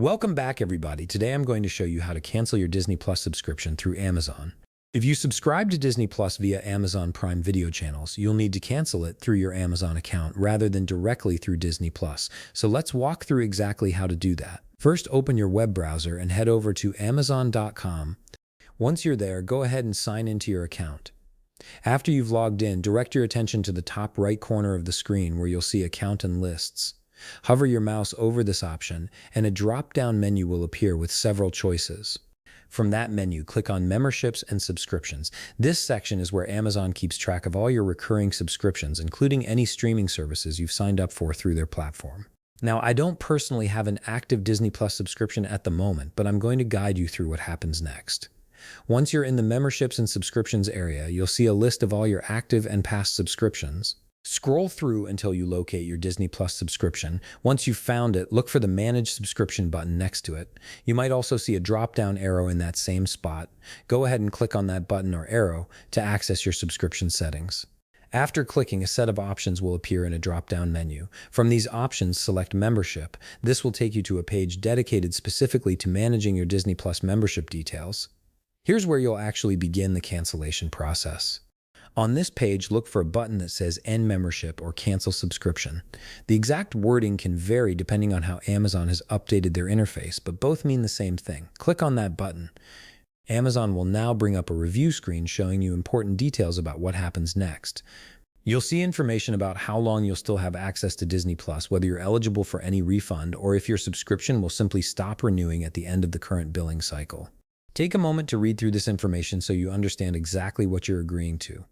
Welcome back, everybody. Today I'm going to show you how to cancel your Disney Plus subscription through Amazon. If you subscribe to Disney Plus via Amazon Prime Video channels, you'll need to cancel it through your Amazon account rather than directly through Disney Plus. So let's walk through exactly how to do that. First, open your web browser and head over to Amazon.com. Once you're there, go ahead and sign into your account. After you've logged in, direct your attention to the top right corner of the screen where you'll see Account and Lists. Hover your mouse over this option, and a drop-down menu will appear with several choices. From that menu, click on Memberships and Subscriptions. This section is where Amazon keeps track of all your recurring subscriptions, including any streaming services you've signed up for through their platform. Now, I don't personally have an active Disney Plus subscription at the moment, but I'm going to guide you through what happens next. Once you're in the Memberships and Subscriptions area, you'll see a list of all your active and past subscriptions. Scroll through until you locate your Disney Plus subscription. Once you've found it, look for the Manage Subscription button next to it. You might also see a drop-down arrow in that same spot. Go ahead and click on that button or arrow to access your subscription settings. After clicking, a set of options will appear in a drop-down menu. From these options, select Membership. This will take you to a page dedicated specifically to managing your Disney Plus membership details. Here's where you'll actually begin the cancellation process. On this page, look for a button that says End Membership or Cancel Subscription. The exact wording can vary depending on how Amazon has updated their interface, but both mean the same thing. Click on that button. Amazon will now bring up a review screen showing you important details about what happens next. You'll see information about how long you'll still have access to Disney Plus, whether you're eligible for any refund, or if your subscription will simply stop renewing at the end of the current billing cycle. Take a moment to read through this information so you understand exactly what you're agreeing to.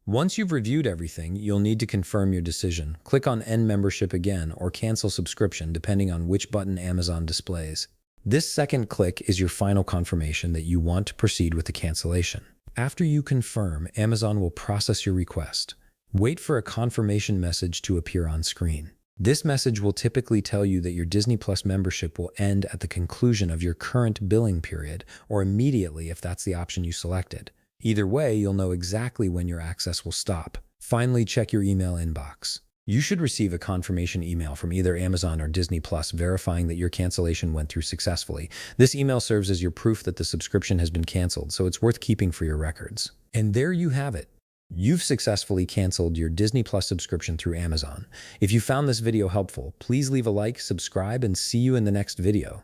Once you've reviewed everything, you'll need to confirm your decision. Click on End Membership again or Cancel Subscription, depending on which button Amazon displays. This second click is your final confirmation that you want to proceed with the cancellation. After you confirm, Amazon will process your request. Wait for a confirmation message to appear on screen. This message will typically tell you that your Disney Plus membership will end at the conclusion of your current billing period, or immediately if that's the option you selected. Either way, you'll know exactly when your access will stop. Finally, check your email inbox. You should receive a confirmation email from either Amazon or Disney Plus verifying that your cancellation went through successfully. This email serves as your proof that the subscription has been canceled, so it's worth keeping for your records. And there you have it. You've successfully canceled your Disney Plus subscription through Amazon. If you found this video helpful, please leave a like, subscribe, and see you in the next video.